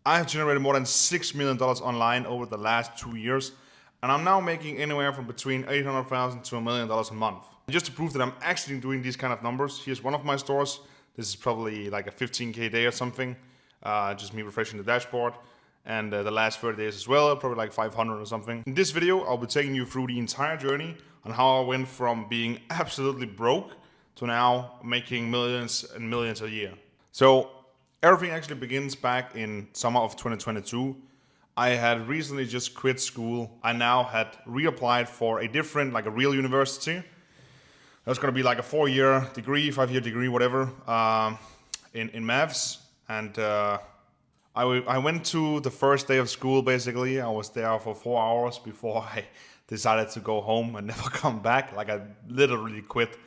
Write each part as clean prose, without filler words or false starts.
I have generated more than $6 million online over the last 2 years, and I'm now making anywhere from between $800,000 to $1 million a month. Just to prove that I'm actually doing these kind of numbers, here's one of my stores. This is probably like a 15K day or something, just me refreshing the dashboard. And the last 30 days as well, probably like 500 or something. In this video, I'll be taking you through the entire journey on how I went from being absolutely broke to now making millions and millions a year. So everything actually begins back in summer of 2022. I had recently just quit school. I now had reapplied for a different, like a real university. That's going to be like a 4-year degree, 5-year degree, whatever, in maths. And I went to the first day of school, basically. I was there for 4 hours before I decided to go home and never come back. Like I literally quit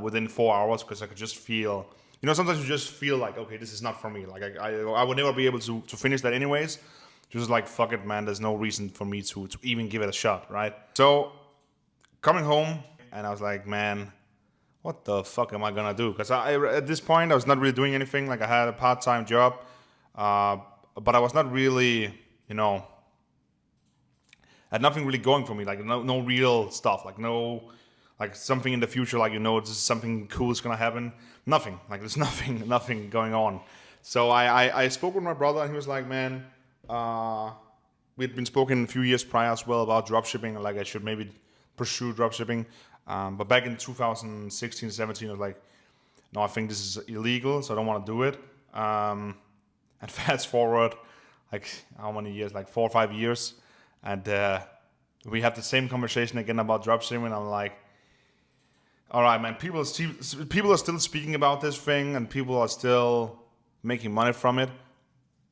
within 4 hours because I could just feel, sometimes you just feel like, okay, this is not for me. Like I would never be able to finish that anyways. Just like, fuck it, man. There's no reason for me to even give it a shot, right? So coming home, and I was like, man, what the fuck am I gonna do? Because at this point, I was not really doing anything. Like I had a part-time job, but I was not really, had nothing really going for me. Like no real stuff. Like no, like something in the future. Like this is something cool is gonna happen. Nothing. Like there's nothing going on. So I spoke with my brother, and he was like, man, we had been spoken a few years prior as well about dropshipping. Like I should maybe pursue dropshipping. But back in 2016, 17, I was like, no, I think this is illegal, so I don't want to do it. And fast forward, like how many years? Like 4 or 5 years. And we have the same conversation again about dropshipping. And I'm like, all right, man, people are still speaking about this thing and people are still making money from it.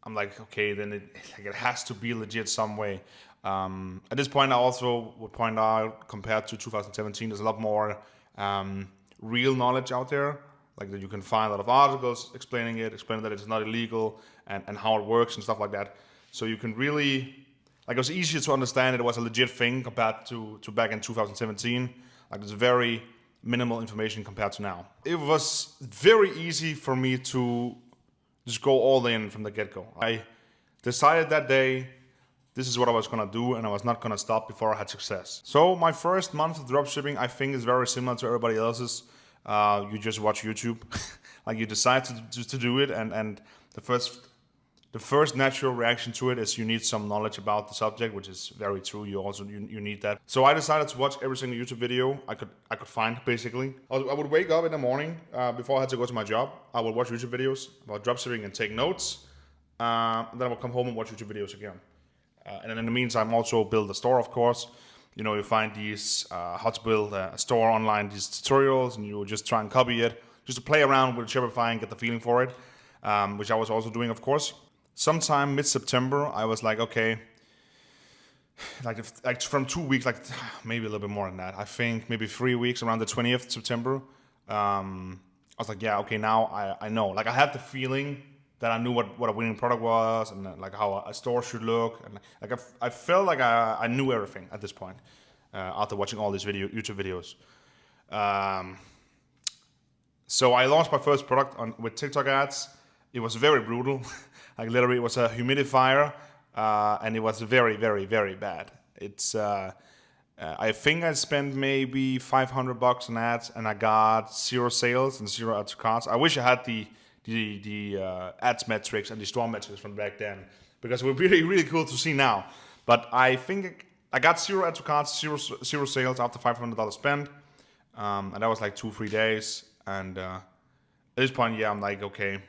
I'm like, okay, then it has to be legit some way. At this point, I also would point out, compared to 2017, there's a lot more real knowledge out there. Like that you can find a lot of articles explaining that it's not illegal and how it works and stuff like that. So you can really, like it was easier to understand it was a legit thing compared to back in 2017. Like there's very minimal information compared to now. It was very easy for me to just go all in from the get-go. I decided that day, this is what I was gonna do, and I was not gonna stop before I had success. So my first month of dropshipping, I think, is very similar to everybody else's. You just watch YouTube, like you decide to do it, and the first natural reaction to it is you need some knowledge about the subject, which is very true. You need that. So I decided to watch every single YouTube video I could find. Basically, I would wake up in the morning before I had to go to my job. I would watch YouTube videos about dropshipping and take notes. Then I would come home and watch YouTube videos again. And then in the meantime, also build a store, of course. You find these how to build a store online, these tutorials, and you just try and copy it, just to play around with Shopify and get the feeling for it, which I was also doing, of course. Sometime mid-September, I was like, okay, like from 2 weeks, like maybe a little bit more than that. I think maybe 3 weeks, around the 20th September. I was like, yeah, okay, now I know. Like I had the feeling that I knew what a winning product was and like how a store should look. And like I felt like I knew everything at this point after watching all these YouTube videos. So I launched my first product with TikTok ads. It was very brutal. Like literally, it was a humidifier, and it was very, very, very bad. It's I think I spent maybe $500 on ads, and I got 0 sales and 0 add to carts. I wish I had the ads metrics and the store metrics from back then, because it would be really, really cool to see now. But I think I got 0 add to carts, zero sales after $500 spent, and that was like 2-3 days. And at this point, yeah, I'm like, okay,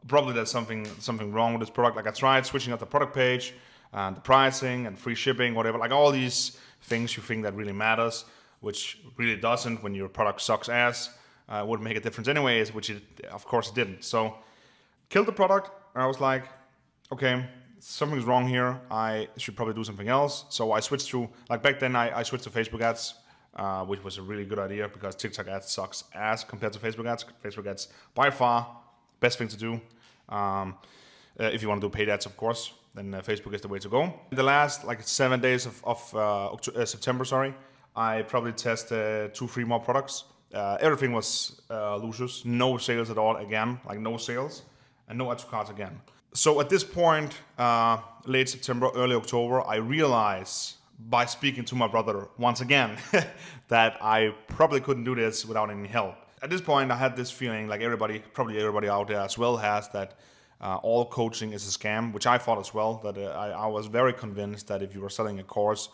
probably there's something wrong with this product. Like I tried switching up the product page and the pricing and free shipping, whatever, like all these things you think that really matters, which really doesn't when your product sucks ass. Would make a difference anyways, which it of course it didn't. So killed the product, and I was like, okay, something's wrong here. I should probably do something else. So I switched to, like back then I switched to Facebook ads, which was a really good idea because TikTok ads sucks ass compared to Facebook ads. Facebook ads by far best thing to do. If you want to do paid ads, of course, then Facebook is the way to go. In the last like 7 days of September, I probably tested 2-3 more products. Everything was losers, no sales at all. Again, like no sales. and no add to carts again. So at this point, late September, early October, I realized by speaking to my brother once again that I probably couldn't do this without any help. At this point, I had this feeling, like probably everybody out there as well has, that all coaching is a scam, which I thought as well. That I was very convinced that if you were selling a course,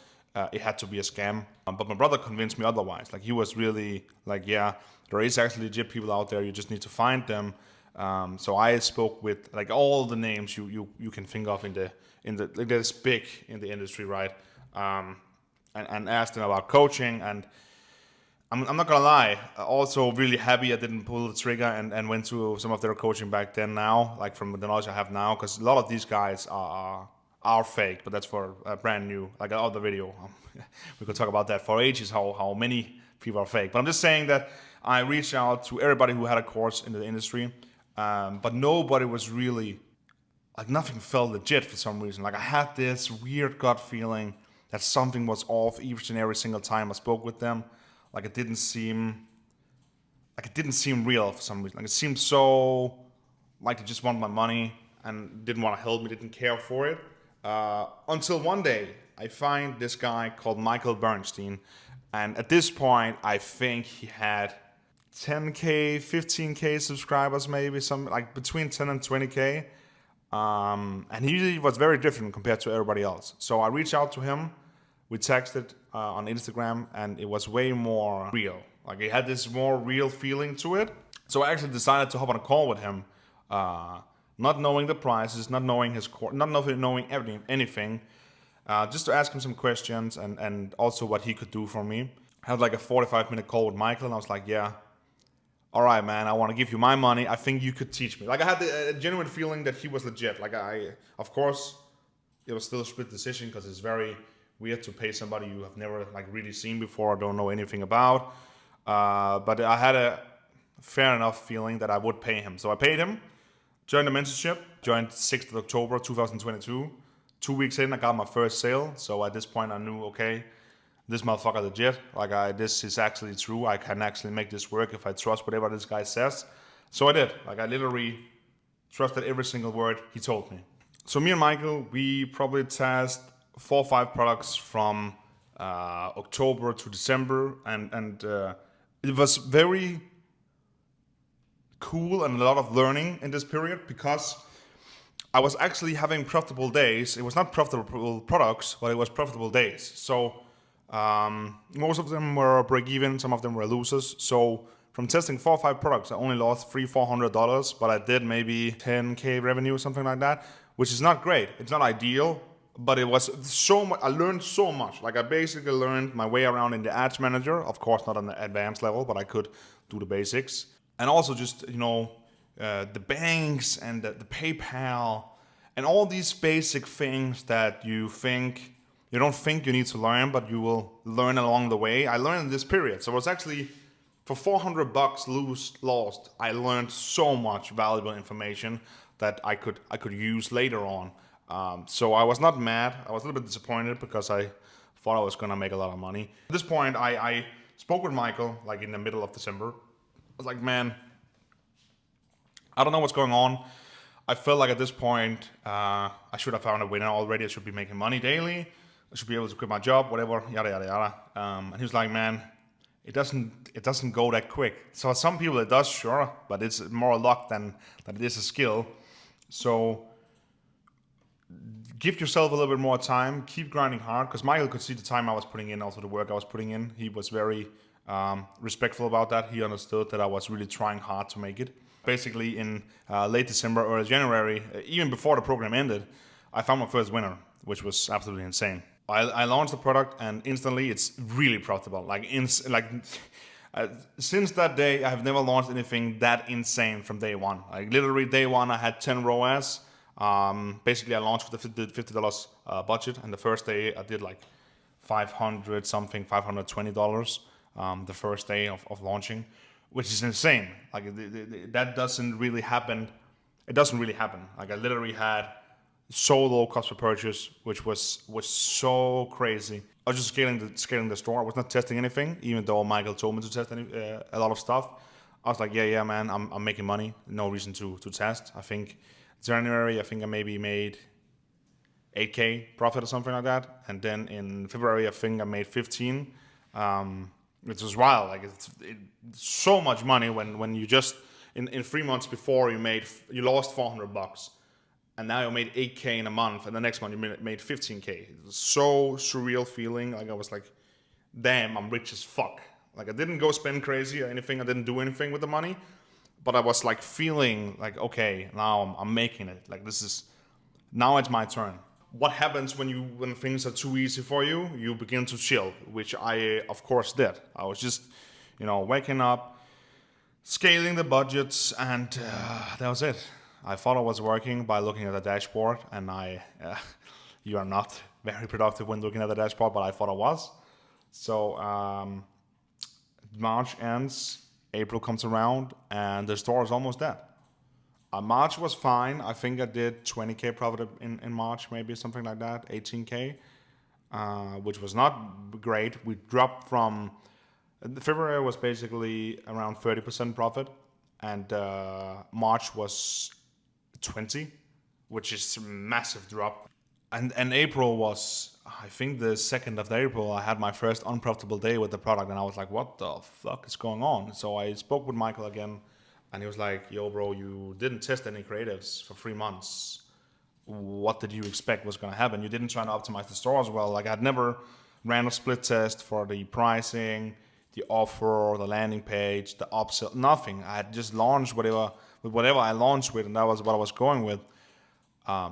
it had to be a scam. But my brother convinced me otherwise. Like, he was really like, yeah, there is actually legit people out there. You just need to find them. So I spoke with like all the names you can think of in the like, that's big in the industry, right? And asked them about coaching. And I'm not gonna lie, also really happy I didn't pull the trigger and went to some of their coaching back then now, like from the knowledge I have now, because a lot of these guys are fake, but that's for brand new, like another video. We could talk about that for ages, how many people are fake. But I'm just saying that I reached out to everybody who had a course in the industry, but nobody was really, like, nothing felt legit for some reason. Like, I had this weird gut feeling that something was off each and every single time I spoke with them. Like, it didn't seem real for some reason. Like, it seemed so like they just wanted my money and didn't want to help me, didn't care for it. Until one day I find this guy called Michael Bernstein, and at this point I think he had 10k, 15k subscribers, maybe some like between 10 and 20k. And he was very different compared to everybody else. So I reached out to him. We texted on Instagram, and it was way more real. Like, it had this more real feeling to it. So I actually decided to hop on a call with him, not knowing the prices, not knowing his course, not knowing anything, just to ask him some questions and also what he could do for me. I had like a 45-minute call with Michael, and I was like, yeah, all right, man, I want to give you my money. I think you could teach me. Like, I had a genuine feeling that he was legit. Like, of course, it was still a split decision because it's very weird to pay somebody you have never like really seen before or don't know anything about. But I had a fair enough feeling that I would pay him. So I paid him, joined the mentorship, joined 6th of October 2022. 2 weeks in, I got my first sale. So at this point, I knew, okay, this motherfucker legit. Like, this is actually true. I can actually make this work if I trust whatever this guy says. So I did. Like, I literally trusted every single word he told me. So me and Michael, we probably tested 4 or 5 products from October to December, and it was very cool and a lot of learning in this period because I was actually having profitable days. It was not profitable products, but it was profitable days. So most of them were break even, some of them were losers. So from testing 4 or 5 products, I only lost $300-400, but I did maybe 10k revenue, something like that, which is not great. It's not ideal, but it was so much. I learned so much. Like, I basically learned my way around in the ads manager. Of course, not on the advanced level, but I could do the basics. And also just, the banks and the PayPal and all these basic things that you don't think you need to learn, but you will learn along the way. I learned in this period. So it was actually, for $400 lost, I learned so much valuable information that I could use later on. So I was not mad. I was a little bit disappointed because I thought I was gonna make a lot of money. At this point, I spoke with Michael like in the middle of December. I was like, man, I don't know what's going on. I felt like at this point, I should have found a winner already. I should be making money daily. I should be able to quit my job, whatever, yada yada yada. And he was like, man, it doesn't go that quick. So some people it does, sure, but it's more luck than it is a skill. So give yourself a little bit more time, keep grinding hard, because Michael could see the time I was putting in, also the work I was putting in. He was very respectful about that. He understood that I was really trying hard to make it. Basically in late December, early January, even before the program ended, I found my first winner, which was absolutely insane. I launched the product and instantly it's really profitable. Since that day, I have never launched anything that insane from day one. Like, literally day one, I had 10 ROAS. Basically, I launched with the $50 budget, and the first day I did like $520 the first day of launching, which is insane. Like, that doesn't really happen. It doesn't really happen. Like, I literally had so low cost per purchase, which was so crazy. I was just scaling the store. I was not testing anything, even though Michael told me to test a lot of stuff. I was like, yeah, man, I'm making money. No reason to test. I think January, I think I maybe made 8K profit or something like that. And then in February, I think I made 15, which was wild. Like it's so much money when you just in 3 months before you lost $400, and now you made 8K in a month, and the next month you made 15K. It was so surreal feeling. Like I was like, damn, I'm rich as fuck. Like I didn't go spend crazy or anything. I didn't do anything with the money, but I was like feeling like, okay, now I'm making it. Like now it's my turn. What happens when things are too easy for you? You begin to chill, which I of course did. I was just, waking up, scaling the budgets, and that was it. I thought I was working by looking at the dashboard, and you are not very productive when looking at the dashboard, but I thought I was. So March ends, April comes around, and the store is almost dead. March was fine. I think I did 20K profit in March, maybe something like that, 18K, which was not great. We dropped from February was basically around 30% profit, and March was 20, which is a massive drop. And April was, I think the 2nd of April, I had my first unprofitable day with the product, and I was like, what the fuck is going on? So I spoke with Michael again, and he was like, yo, bro, you didn't test any creatives for 3 months. What did you expect was going to happen? You didn't try to optimize the store as well. Like, I'd never ran a split test for the pricing, the offer, the landing page, the upsell, nothing. I had just launched whatever I launched with, and that was what I was going with.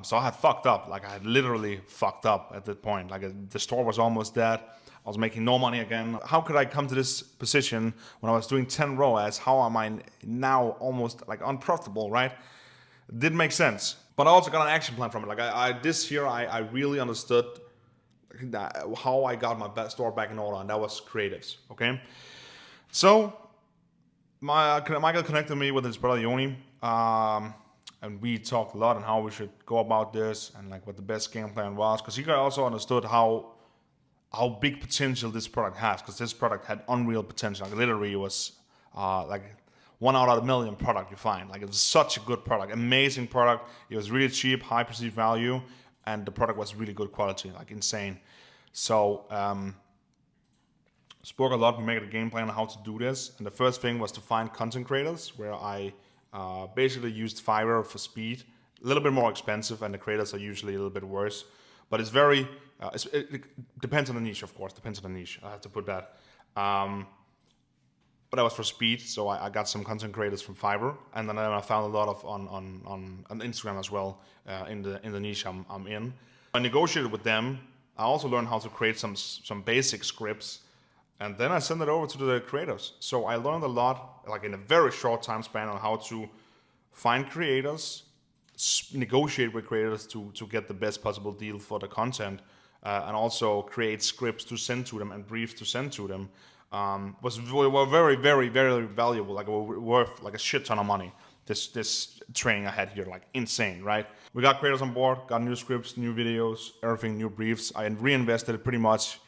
So I had fucked up. Like I had literally fucked up at that point. Like the store was almost dead. I was making no money again. How could I come to this position when I was doing 10 ROAS? How am I now almost like unprofitable, right? It didn't make sense. But I also got an action plan from it. Like this year, I really understood how I got my store back in order, and that was creatives. Okay, so Michael connected me with his brother Yoni. And we talked a lot on how we should go about this and like what the best game plan was, because he also understood how big potential this product has, because this product had unreal potential. Like literally, it was like 1 out of 1,000,000 product you find. Like it was such a good product, amazing product. It was really cheap, high perceived value, and the product was really good quality, like insane. So spoke a lot. We made a game plan on how to do this, and the first thing was to find content creators, where I basically used Fiverr for speed, a little bit more expensive, and the creators are usually a little bit worse. But it's very, it depends on the niche, of course, depends on the niche. I have to put that. But that was for speed, so I got some content creators from Fiverr, and then I found a lot of on Instagram as well, in the niche I'm in. I negotiated with them. I also learned how to create some basic scripts, and then I sent it over to the creators. So I learned a lot, like in a very short time span, on how to find creators, negotiate with creators to get the best possible deal for the content, and also create scripts to send to them and briefs to send to them. Were very, very, very valuable. Like were worth like a shit ton of money. This training I had here, like insane, right? We got creators on board, got new scripts, new videos, everything, new briefs. I reinvested pretty much.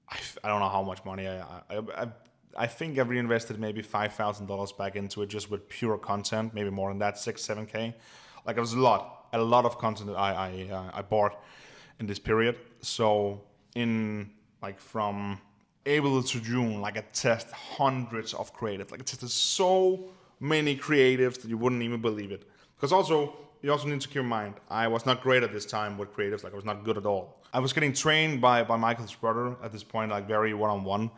I don't know how much money. I think I reinvested maybe $5,000 back into it, just with pure content, maybe more than that, 6-7K. Like it was a lot of content that I bought in this period. So in like from April to June, like I tested hundreds of creatives. Like I tested so many creatives that you wouldn't even believe it. Because you also need to keep in mind, I was not great at this time with creatives. Like I was not good at all. I was getting trained by Michael's brother at this point, like very one-on-one.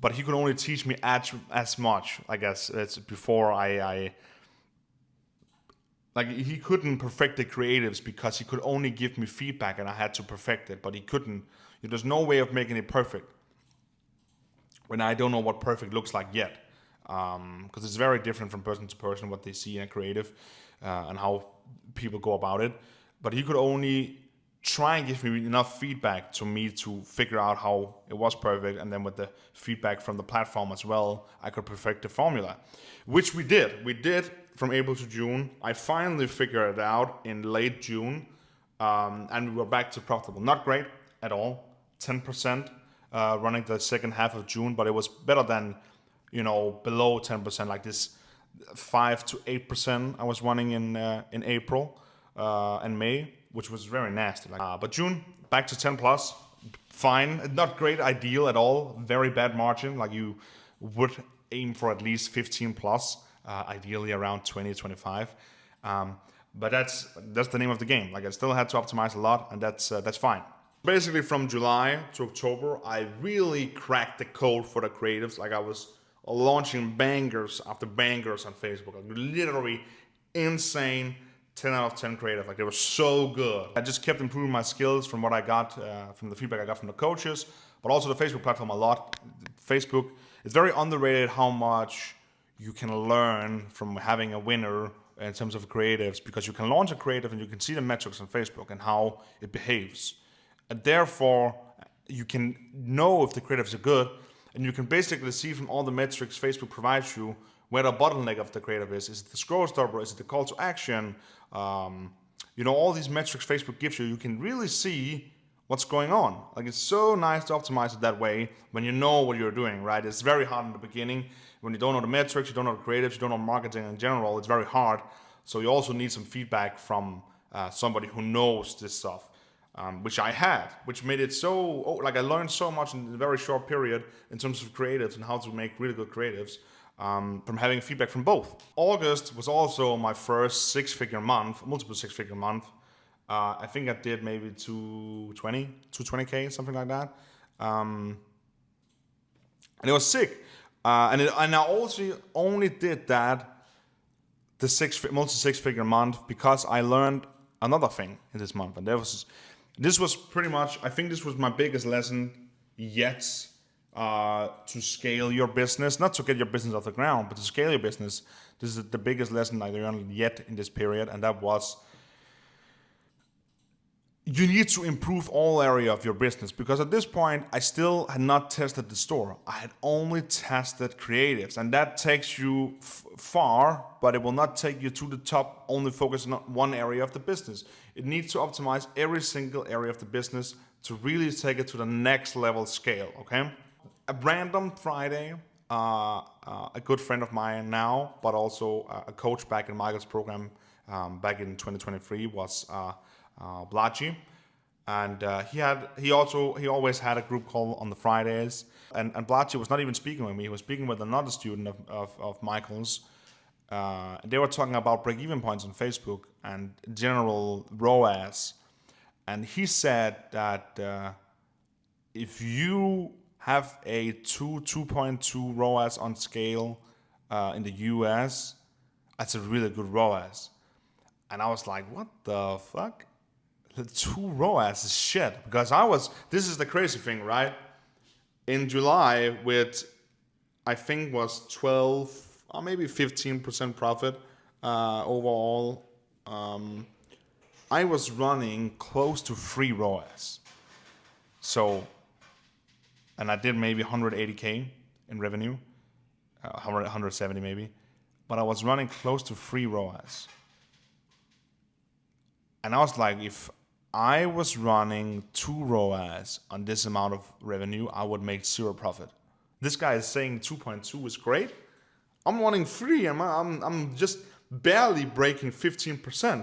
But he could only teach me as much, I guess. It's before I like he couldn't perfect the creatives because he could only give me feedback and I had to perfect it. But he couldn't. There's no way of making it perfect when I don't know what perfect looks like yet, because it's very different from person to person what they see in a creative, and how people go about it. But he could only try and give me enough feedback to me to figure out how it was perfect, and then with the feedback from the platform as well, I could perfect the formula, which we did. We did from April to June. I finally figured it out in late June, and we were back to profitable. Not great at all, 10%, running the second half of June, but it was better than below 10%, like this 5 to 8% I was running in April and May, which was very nasty. But June, back to 10 plus, fine. Not great, ideal at all. Very bad margin. Like you would aim for at least 15 plus, ideally around 20, 25. But that's the name of the game. Like I still had to optimize a lot, and that's fine. Basically, from July to October, I really cracked the code for the creatives. Like I was launching bangers after bangers on Facebook. Like literally insane 10 out of 10 creative. Like they were so good. I just kept improving my skills from what I got, from the feedback I got from the coaches, but also the Facebook platform a lot. Facebook, it's very underrated how much you can learn from having a winner in terms of creatives, because you can launch a creative and you can see the metrics on Facebook and how it behaves. And therefore, you can know if the creatives are good, and you can basically see from all the metrics Facebook provides you where the bottleneck of the creative is. Is it the scroll stopper? Is it the call to action? All these metrics Facebook gives you, you can really see what's going on. Like it's so nice to optimize it that way when you know what you're doing, right? It's very hard in the beginning. When you don't know the metrics, you don't know the creatives, you don't know marketing in general, it's very hard. So you also need some feedback from somebody who knows this stuff. Which I had, which made it I learned so much in a very short period in terms of creatives and how to make really good creatives from having feedback from both. August was also my first multiple six-figure month. I think I did maybe 220K, something like that. And it was sick. And I also only did that, the multi-six-figure month, because I learned another thing in this month. And this was pretty much, I think this was my biggest lesson yet, to scale your business, not to get your business off the ground, but to scale your business. This is the biggest lesson I learned yet in this period, and that was, you need to improve all area of your business, because at this point I still had not tested the store. I had only tested creatives, and that takes you far, but it will not take you to the top only focusing on one area of the business. It needs to optimize every single area of the business to really take it to the next level scale, okay? A random Friday, a good friend of mine now, but also a coach back in Michael's program back in 2023 was Blachi, and he always had a group call on the Fridays, and Blachi was not even speaking with me. He was speaking with another student of Michael's. They were talking about break-even points on Facebook and general ROAS, and he said that if you have a 2.2 ROAS on scale in the US, that's a really good ROAS. And I was like, what the fuck? The 2 ROAS is shit. Because this is the crazy thing, right? In July, with, I think was 12 or maybe 15% profit overall, I was running close to 3 ROAS. So, and I did maybe 180K in revenue, 170 maybe, but I was running close to 3 ROAS. And I was like, if I was running 2 ROAS on this amount of revenue, I would make 0 profit. This guy is saying 2.2 is great. I'm running 3. I'm just barely breaking 15%. I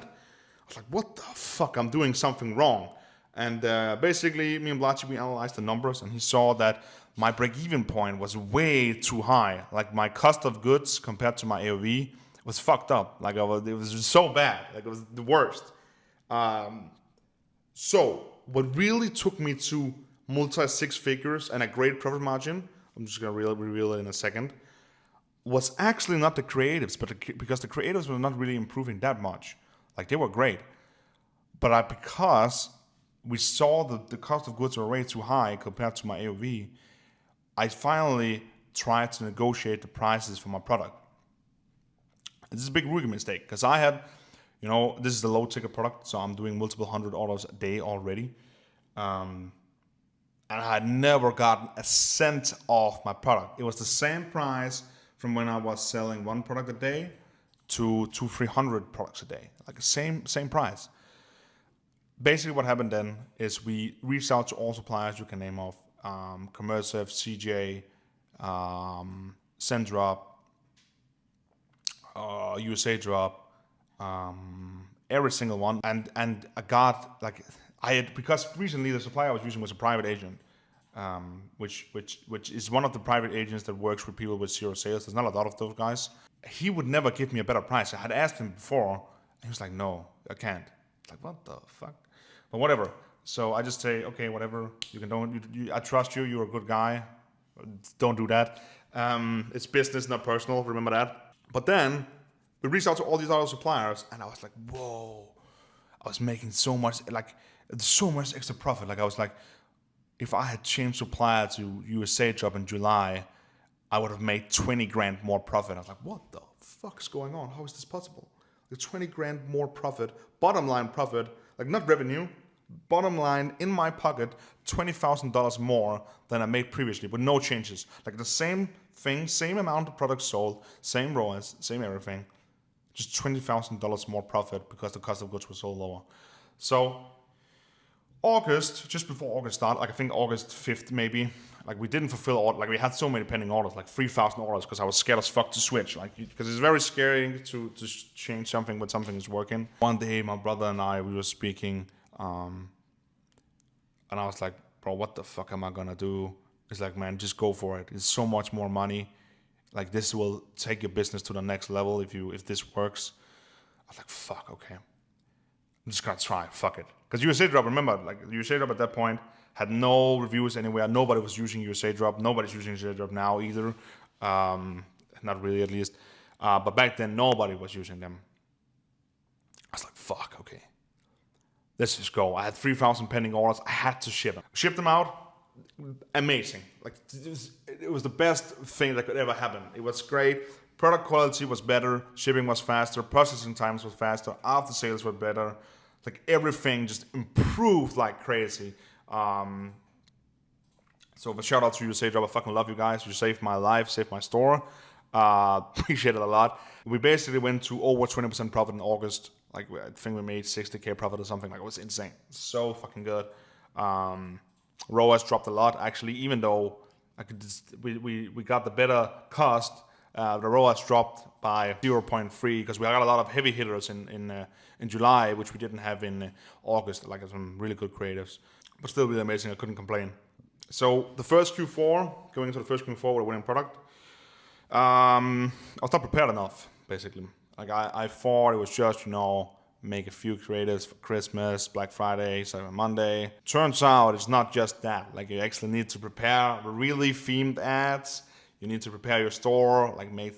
was like, what the fuck? I'm doing something wrong. And basically, me and Blachi, we analyzed the numbers, and he saw that my break-even point was way too high. Like my cost of goods compared to my AOV was fucked up. Like it was so bad. Like it was the worst. So what really took me to multi-six figures and a great profit margin, I'm just going to reveal it in a second, was actually not the creatives, but because the creatives were not really improving that much. Like they were great. But because we saw that the cost of goods were way too high compared to my AOV, I finally tried to negotiate the prices for my product. This is a big rookie mistake, because I had, this is a low ticket product, so I'm doing multiple $100 a day already. And I had never gotten a cent off my product. It was the same price from when I was selling one product a day to 300 products a day. Like the same price. Basically what happened then is we reached out to all suppliers you can name off. Commercive, CJ, Send Drop, USA Drop, every single one. And I got like, because recently the supplier I was using was a private agent, which is one of the private agents that works with people with zero sales. There's not a lot of those guys. He would never give me a better price. I had asked him before, and he was like, "No, I can't." Like, what the fuck? But whatever. So I just say, okay, whatever. You can don't. I trust you. You're a good guy. Don't do that. It's business, not personal. Remember that. But then we reached out to all these other suppliers, and I was like, whoa. I was making so much extra profit. Like I was like, if I had changed supplier to USA Drop in July, I would have made 20 grand more profit. I was like, what the fuck is going on? How is this possible? Like 20 grand more profit, bottom line profit, like not revenue, bottom line in my pocket, $20,000 more than I made previously with no changes. Like the same thing, same amount of products sold, same ROAS, same everything. Just $20,000 more profit because the cost of goods was so lower. So August, just before August started, like I think August 5th maybe, like we didn't fulfill orders, like we had so many pending orders, like 3,000 orders, because I was scared as fuck to switch, like because it's very scary to change something when something is working. One day my brother and I, we were speaking, and I was like, bro, what the fuck am I gonna do? It's like, man, just go for it. It's so much more money. Like this will take your business to the next level if this works. I was like, fuck, okay. I'm just gonna try, fuck it. Because USA Drop, remember, like USA Drop at that point had no reviews anywhere. Nobody was using USA Drop. Nobody's using USA Drop now either. Not really, at least. But back then, nobody was using them. I was like, fuck, okay. Let's just go. I had 3,000 pending orders. I had to ship them. Ship them out. Amazing. Like it was the best thing that could ever happen. It was great. Product quality was better. Shipping was faster. Processing times was faster. After sales were better. Like everything just improved like crazy. So a shout out to USA Drop. I fucking love you guys. You saved my life, saved my store. Appreciate it a lot. We basically went to over 20% profit in August. Like I think we made 60K profit or something. Like it was insane. So fucking good. ROAS dropped a lot actually, even though I could we got the better cost. The ROAS dropped by 0.3 because we got a lot of heavy hitters in July, which we didn't have in August. Like some really good creatives, but still really amazing. I couldn't complain. So the first Q4, going into the first Q4 with a winning product, I was not prepared enough. Basically, like I thought it was just make a few creatives for Christmas, Black Friday, Cyber Monday. Turns out it's not just that. Like you actually need to prepare really themed ads. You need to prepare your store, like make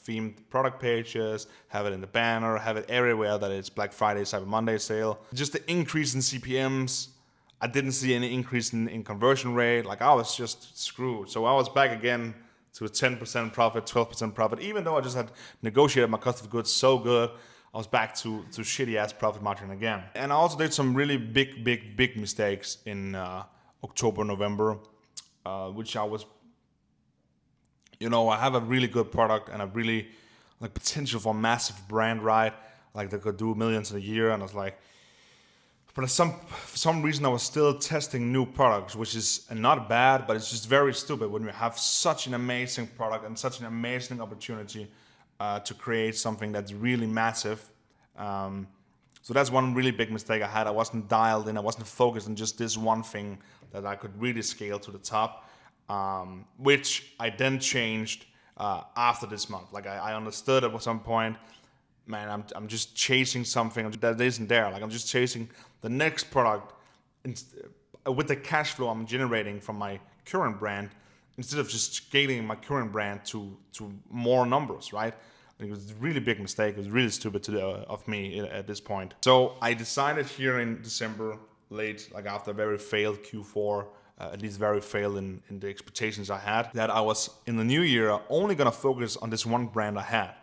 themed product pages, have it in the banner, have it everywhere that it's Black Friday, Cyber Monday sale. Just the increase in CPMs, I didn't see any increase in conversion rate. Like I was just screwed. So I was back again to a 10% profit, 12% profit, even though I just had negotiated my cost of goods so good. I was back to shitty ass profit margin again. And I also did some really big mistakes in October, November, which I was, I have a really good product and a really like potential for massive brand, right? Like they could do millions in a year. And I was like, but for some reason I was still testing new products, which is not bad, but it's just very stupid when you have such an amazing product and such an amazing opportunity to create something that's really massive. So that's one really big mistake I had. I wasn't dialed in. I wasn't focused on just this one thing that I could really scale to the top, which I then changed after this month. Like I understood at some point, man, I'm just chasing something that isn't there. Like I'm just chasing the next product with the cash flow I'm generating from my current brand, instead of just scaling my current brand to more numbers, right? It was a really big mistake. It was really stupid of me at this point. So I decided here in December, late, like after a very failed Q4, at least very failed in the expectations I had, that I was in the new year only gonna focus on this one brand I had.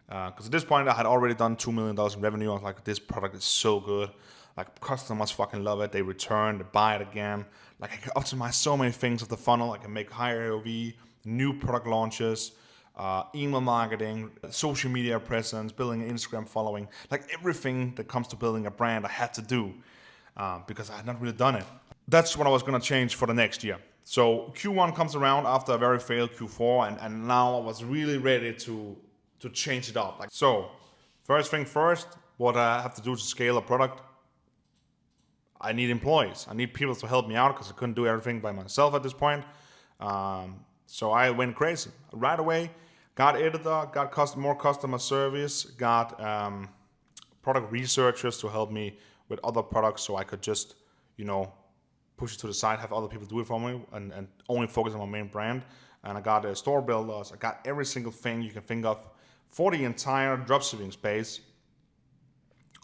Because at this point I had already done $2 million in revenue. I was like, this product is so good. Like customers fucking love it. They return, they buy it again. Like I can optimize so many things of the funnel. I can make higher AOV, new product launches, email marketing, social media presence, building an Instagram following, like everything that comes to building a brand I had to do because I had not really done it. That's what I was gonna change for the next year. So Q1 comes around after a very failed Q4, and now I was really ready to change it up. Like, so first thing first, what I have to do to scale a product, I need employees. I need people to help me out because I couldn't do everything by myself at this point. So I went crazy right away. Got editor, got more customer service, got product researchers to help me with other products, so I could just, push it to the side, have other people do it for me, and only focus on my main brand. And I got store builders. I got every single thing you can think of for the entire dropshipping space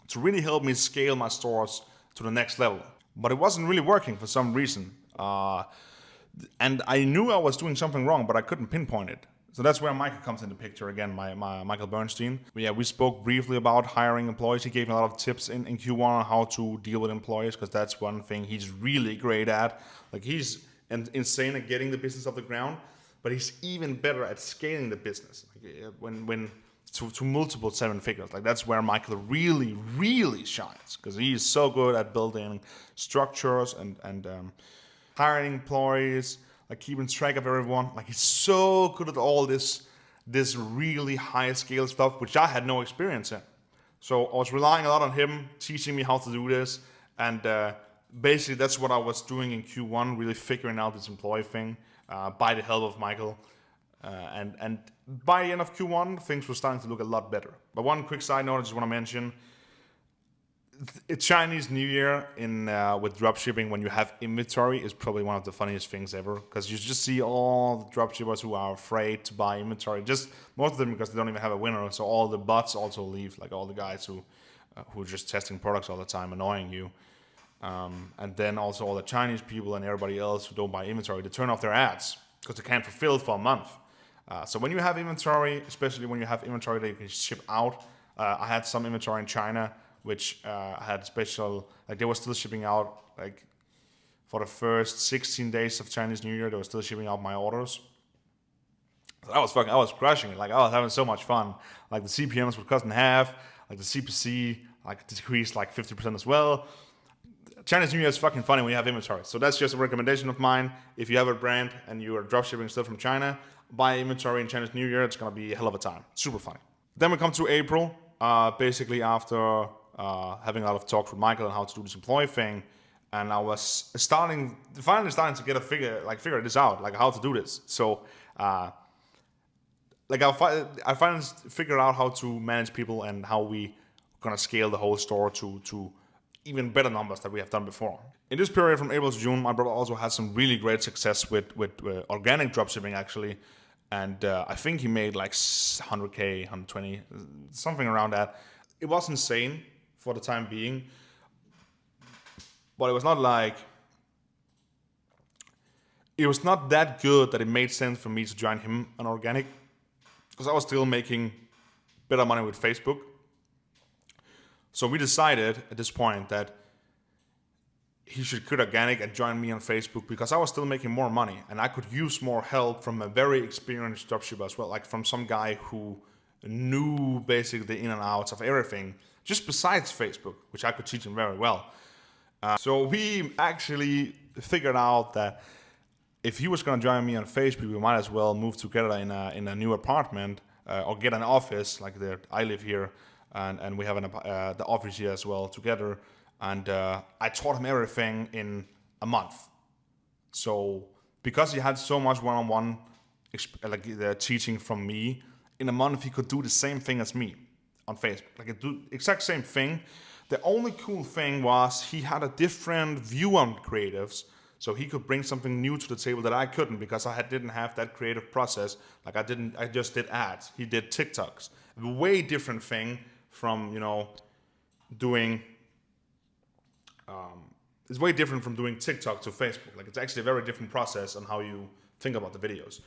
to really help me scale my stores to the next level. But it wasn't really working for some reason. And I knew I was doing something wrong, but I couldn't pinpoint it. So that's where Michael comes into the picture again, my Michael Bernstein. But yeah, we spoke briefly about hiring employees. He gave me a lot of tips in Q1 on how to deal with employees, because that's one thing he's really great at. Like, he's insane at getting the business off the ground, but he's even better at scaling the business. Like, when to multiple seven figures. Like, that's where Michael really, really shines, because he is so good at building structures and hiring employees, like keeping track of everyone. Like, he's so good at all this really high scale stuff, which I had no experience in. So I was relying a lot on him teaching me how to do this, and basically that's what I was doing in Q1, really figuring out this employee thing by the help of Michael. And by the end of Q1, things were starting to look a lot better. But one quick side note I just want to mention: Chinese New Year with dropshipping, when you have inventory, is probably one of the funniest things ever, because you just see all the dropshippers who are afraid to buy inventory. Just most of them because they don't even have a winner. So all the bots also leave, like all the guys who are just testing products all the time, annoying you. And then also all the Chinese people and everybody else who don't buy inventory, they turn off their ads because they can't fulfill for a month. So when you have inventory, especially when you have inventory that you can ship out, I had some inventory in China, which had special, like they were still shipping out, like for the first 16 days of Chinese New Year, they were still shipping out my orders. So I was crushing it. Like, I was having so much fun. Like, the CPMs were cut in half, like the CPC like decreased like 50% as well. Chinese New Year is fucking funny when you have inventory. So that's just a recommendation of mine. If you have a brand and you are dropshipping stuff from China, buy inventory in Chinese New Year. It's gonna be a hell of a time. Super funny. Then we come to April, basically after having a lot of talks with Michael on how to do this employee thing, and I was finally starting to get figure this out, like how to do this. So I finally figured out how to manage people and how we gonna scale the whole store to even better numbers that we have done before. In this period from April to June, my brother also had some really great success with organic dropshipping, actually. And I think he made like 100K, 120, something around that. It was insane for the time being, but it was not that good that it made sense for me to join him on organic, because I was still making better money with Facebook. So we decided at this point that he should quit organic and join me on Facebook, because I was still making more money and I could use more help from a very experienced dropshipper as well, like from some guy who knew basically the in and outs of everything, just besides Facebook, which I could teach him very well. So we actually figured out that if he was going to join me on Facebook, we might as well move together in a new apartment, or get an office. Like, I live here, and we have the office here as well together. And I taught him everything in a month. So because he had so much one-on-one the teaching from me, in a month he could do the same thing as me on Facebook. Like, do exact same thing. The only cool thing was he had a different view on creatives, so he could bring something new to the table that I couldn't, because I didn't have that creative process. Like, I just did ads. He did TikToks. A way different thing from, doing. It's way different from doing TikTok to Facebook. Like, it's actually a very different process on how you think about the videos.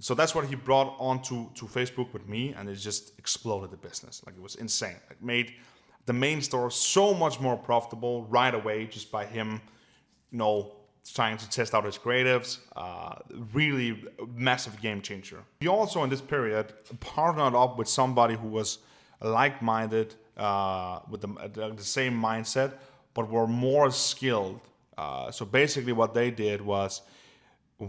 So that's what he brought onto Facebook with me, and it just exploded the business. Like, it was insane. It made the main store so much more profitable right away, just by him, trying to test out his creatives. Really massive game changer. He also, in this period, partnered up with somebody who was like-minded, with the same mindset, but were more skilled. So basically what they did was,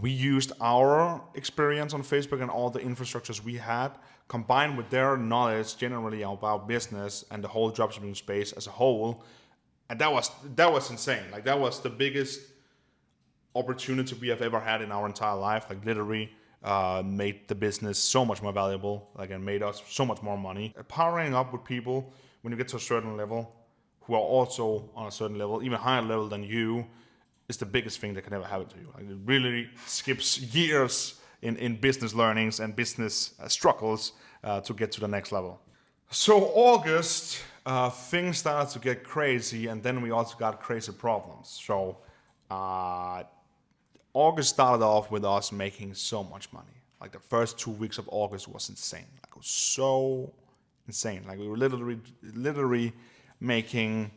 we used our experience on Facebook and all the infrastructures we had, combined with their knowledge generally about business and the whole dropshipping space as a whole, and that was insane. Like that was the biggest opportunity we have ever had in our entire life. Like literally made the business so much more valuable, like, and made us so much more money. Powering up with people when you get to a certain level, who are also on a certain level, even higher level than you, is the biggest thing that can ever happen to you. Like it really skips years in business learnings and business struggles to get to the next level. So August, things started to get crazy, and then we also got crazy problems. So August started off with us making so much money. Like the first 2 weeks of August was insane. Like it was so insane. Like we were literally making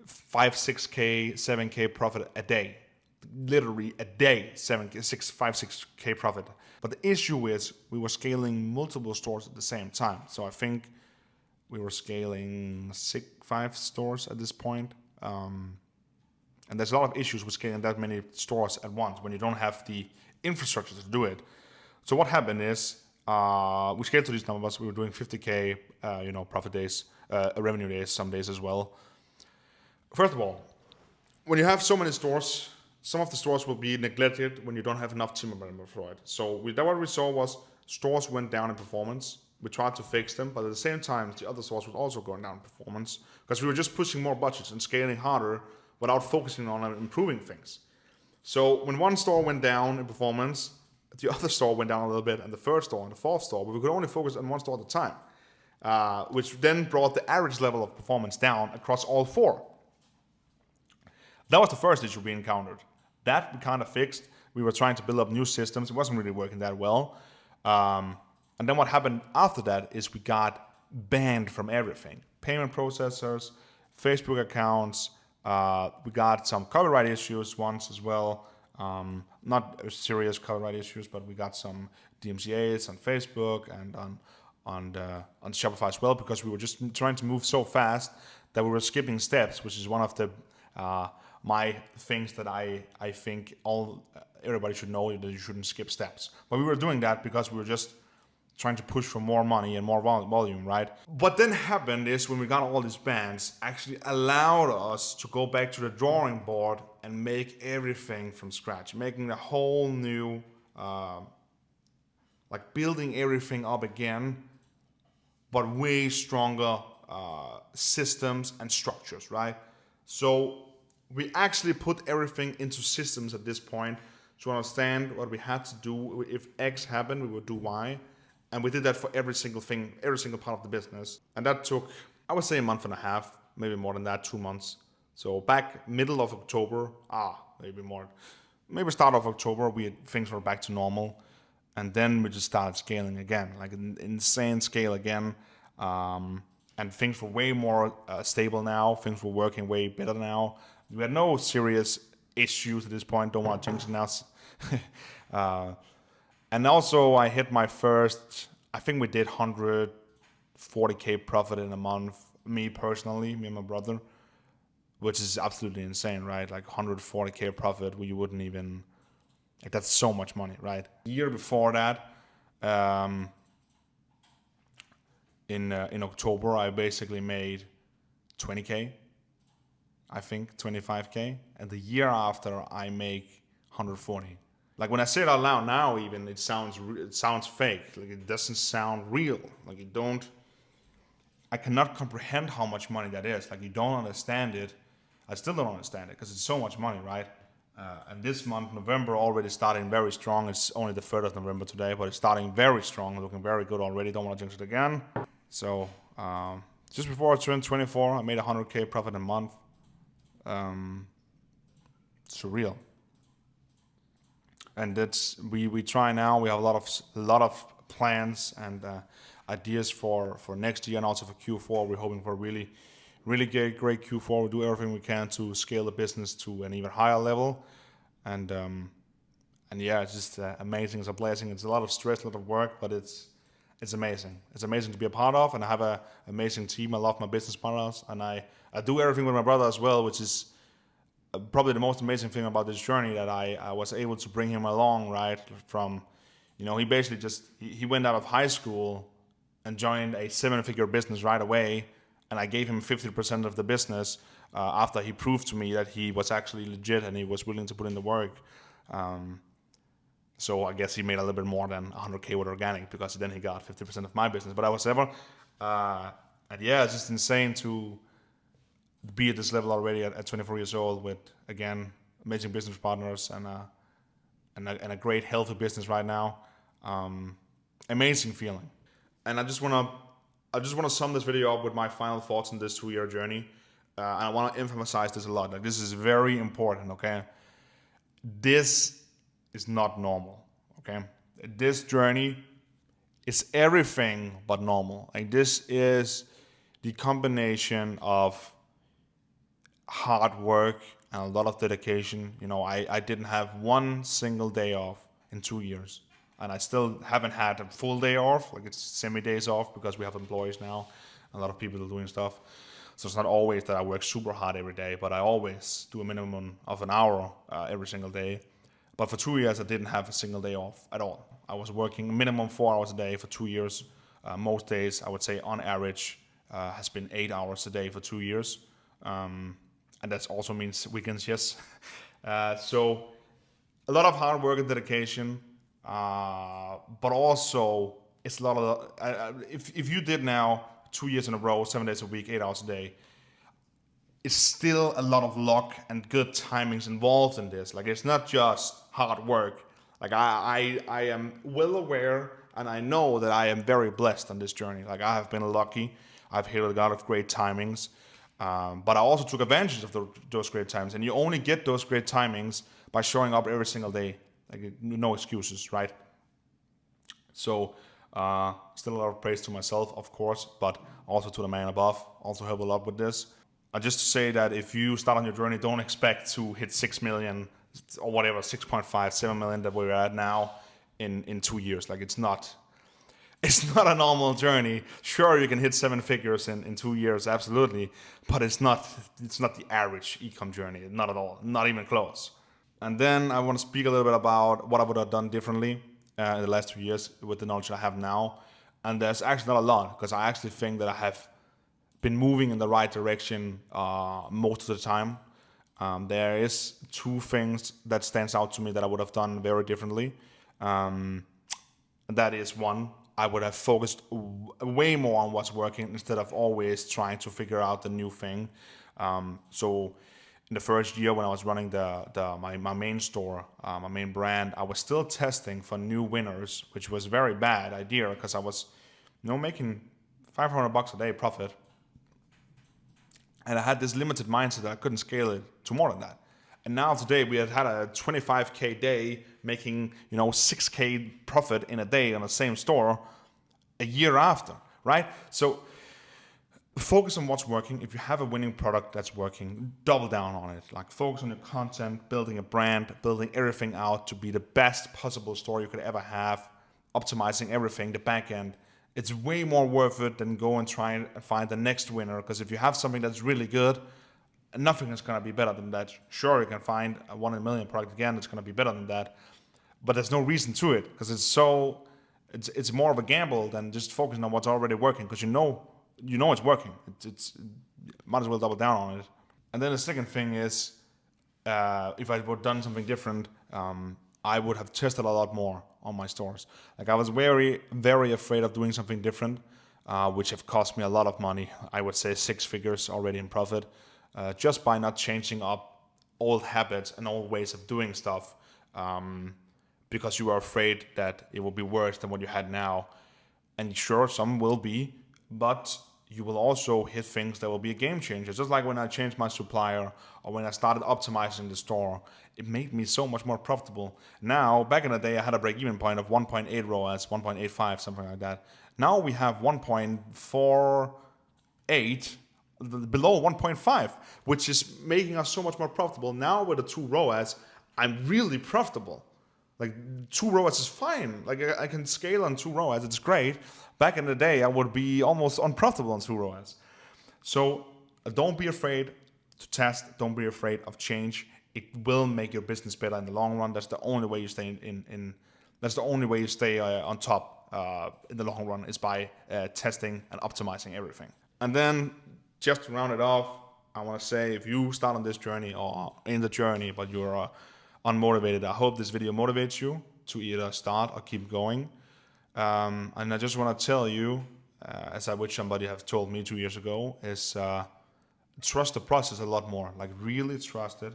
5, 6K, 7K profit a day. Literally a day, 6K profit. But the issue is we were scaling multiple stores at the same time. So I think we were scaling 5 stores at this point. And there's a lot of issues with scaling that many stores at once when you don't have the infrastructure to do it. So what happened is we scaled to these numbers. We were doing 50K, profit days, revenue days, some days as well. First of all, when you have so many stores, some of the stores will be neglected when you don't have enough team members for it. So what we saw was stores went down in performance. We tried to fix them, but at the same time, the other stores were also going down in performance because we were just pushing more budgets and scaling harder without focusing on improving things. So when one store went down in performance, the other store went down a little bit, and the third store and the fourth store, but we could only focus on one store at a time, which then brought the average level of performance down across all 4. That was the first issue we encountered. That we kind of fixed. We were trying to build up new systems. It wasn't really working that well. And then what happened after that is we got banned from everything. Payment processors, Facebook accounts. We got some copyright issues once as well. Not serious copyright issues, but we got some DMCAs on Facebook and on Shopify as well, because we were just trying to move so fast that we were skipping steps, which is one of the my things that I think everybody should know, that you shouldn't skip steps. But we were doing that because we were just trying to push for more money and more volume, right? What then happened is when we got all these bans, actually allowed us to go back to the drawing board and make everything from scratch, making a whole new, building everything up again, but way stronger systems and structures, right? So we actually put everything into systems at this point to understand what we had to do. If X happened, we would do Y. And we did that for every single thing, every single part of the business. And that took, I would say, a month and a half, maybe more than that, 2 months. So back middle of October, maybe start of October, things were back to normal. And then we just started scaling again, like an insane scale again. And things were way more stable now. Things were working way better now. We had no serious issues at this point. Don't want to jinx it now. And also I hit my first, I think we did 140K profit in a month, me personally, me and my brother, which is absolutely insane, right? Like 140K profit where you wouldn't even, like that's so much money, right? The year before that, in October, I basically made 20K, I think 25K. And the year after I make 140. Like when I say it out loud now, even it sounds fake. Like it doesn't sound real. Like I cannot comprehend how much money that is. Like you don't understand it. I still don't understand it because it's so much money, right? And this month, November, already starting very strong. It's only the 3rd of November today, but it's starting very strong, looking very good already. Don't want to jinx it again. So just before I turned 24, I made 100K profit a month. Surreal. And that's we try now. We have a lot of plans and ideas for next year and also for Q4. We're hoping for a really great Q4. We'll do everything we can to scale the business to an even higher level. And yeah, it's just amazing. It's a blessing. It's a lot of stress, a lot of work, but it's amazing. It's amazing to be a part of, and I have an amazing team. I love my business partners, and I do everything with my brother as well, which is probably the most amazing thing about this journey that I was able to bring him along, right? From, he basically he went out of high school and joined a 7-figure business right away. And I gave him 50% of the business after he proved to me that he was actually legit and he was willing to put in the work. So I guess he made a little bit more than 100K with organic, because then he got 50% of my business. But I was ever, and yeah, it's just insane to be at this level already at 24 years old with, again, amazing business partners and a great healthy business right now. Amazing feeling. And I just want to sum this video up with my final thoughts on this 2-year journey. And I want to emphasize this a lot. Like, this is very important, okay? This is not normal, okay? This journey is everything but normal. Like, this is the combination of hard work and a lot of dedication. I didn't have one single day off in 2 years. And I still haven't had a full day off. Like, it's semi-days off because we have employees now. A lot of people are doing stuff. So it's not always that I work super hard every day, but I always do a minimum of an hour every single day. But for 2 years, I didn't have a single day off at all. I was working minimum 4 hours a day for 2 years. Most days, I would say on average, has been 8 hours a day for 2 years. And that also means weekends, yes. So a lot of hard work and dedication, but also it's a lot of, if you did now 2 years in a row, 7 days a week, 8 hours a day, it's still a lot of luck and good timings involved in this. Like, it's not just hard work. Like, I am well aware and I know that I am very blessed on this journey. Like, I have been lucky. I've hit a lot of great timings. But I also took advantage of those great times. And you only get those great timings by showing up every single day. Like, no excuses, right? So, still a lot of praise to myself, of course, but also to the man above. Also help a lot with this. Just to say that if you start on your journey, don't expect to hit 6 million or whatever, 6.5, 7 million that we're at now in 2 years. Like, it's not a normal journey. Sure, you can hit 7 figures in 2 years, absolutely, but it's not the average e-com journey, not at all, not even close. And then I want to speak a little bit about what I would have done differently in the last 2 years with the knowledge I have now. And there's actually not a lot, because I actually think that I have been moving in the right direction most of the time. There is 2 things that stands out to me that I would have done very differently. That is, one, I would have focused way more on what's working instead of always trying to figure out the new thing. So in the first year when I was running my main store, my main brand, I was still testing for new winners, which was a very bad idea because I was making $500 a day profit. And I had this limited mindset that I couldn't scale it to more than that. And now today we had a 25K day making 6K profit in a day on the same store a year after, right? So focus on what's working. If you have a winning product that's working, double down on it. Like, focus on your content, building a brand, building everything out to be the best possible store you could ever have, optimizing everything, the back end. It's way more worth it than go and try and find the next winner. Because if you have something that's really good, nothing is going to be better than that. Sure, you can find a 1 in a million product again that's going to be better than that, but there's no reason to it, because it's more of a gamble than just focusing on what's already working, because you know it's working. It's might as well double down on it. And then the second thing is, if I would have done something different, I would have tested a lot more on my stores. Like, I was very, very afraid of doing something different, which have cost me a lot of money. I would say 6 figures already in profit, just by not changing up old habits and old ways of doing stuff, because you are afraid that it will be worse than what you had now. And sure, some will be, but you will also hit things that will be a game changer. Just like when I changed my supplier, or when I started optimizing the store, it made me so much more profitable. Now, back in the day, I had a break-even point of 1.8 ROAS, 1.85, something like that. Now we have 1.48, below 1.5, which is making us so much more profitable. Now with the 2 ROAS, I'm really profitable. Like, 2 ROAS is fine. Like, I can scale on 2 ROAS, it's great. Back in the day, I would be almost unprofitable on 2 ROAS. So don't be afraid. to test. Don't be afraid of change. It will make your business better in the long run. That's the only way you stay that's the only way you stay on top in the long run, is by testing and optimizing everything. And then, just to round it off, I want to say, if you start on this journey or in the journey but you're unmotivated, I hope this video motivates you to either start or keep going. And I just want to tell you, as I wish somebody have told me 2 years ago, is trust the process a lot more. Like, really trust it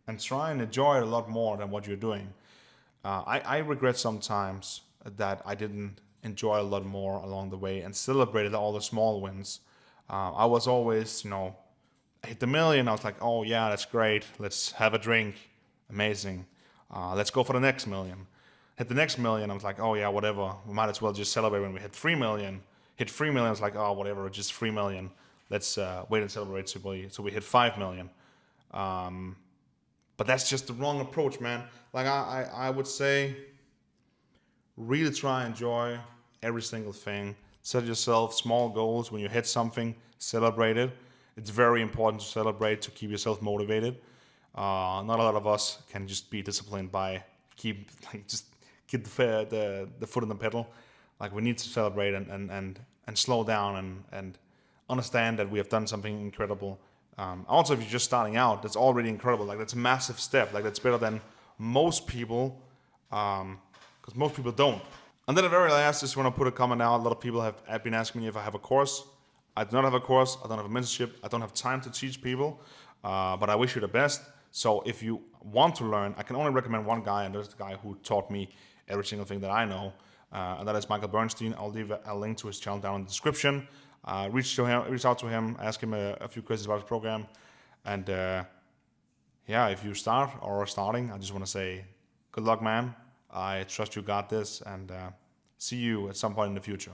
and try and enjoy it a lot more than what you're doing. I regret sometimes that I didn't enjoy a lot more along the way and celebrated all the small wins. I was always, I hit the million. I was like, oh yeah, that's great. Let's have a drink. Amazing. Let's go for the next million. Hit the next million. I was like, oh yeah, whatever. We might as well just celebrate when we hit 3 million. Hit 3 million. I was like, oh, whatever, just 3 million. Let's wait and celebrate so we hit 5 million. But that's just the wrong approach, man. Like, I would say, really try and enjoy every single thing. Set yourself small goals. When you hit something, celebrate it. It's very important to celebrate, to keep yourself motivated. Not a lot of us can just be disciplined by just keep the foot on the pedal. Like, we need to celebrate and slow down and understand that we have done something incredible. Also, if you're just starting out, that's already incredible. Like, that's a massive step. Like, that's better than most people, because most people don't. And then at the very last, just want to put a comment out. A lot of people have been asking me if I have a course. I do not have a course. I don't have a mentorship. I don't have time to teach people, but I wish you the best. So if you want to learn, I can only recommend one guy, and that's the guy who taught me every single thing that I know, and that is Michael Bernstein. I'll leave a link to his channel down in the description. Reach out to him, ask him a few questions about his program, and yeah, if you start or are starting, I just want to say good luck, man. I trust you got this, and see you at some point in the future.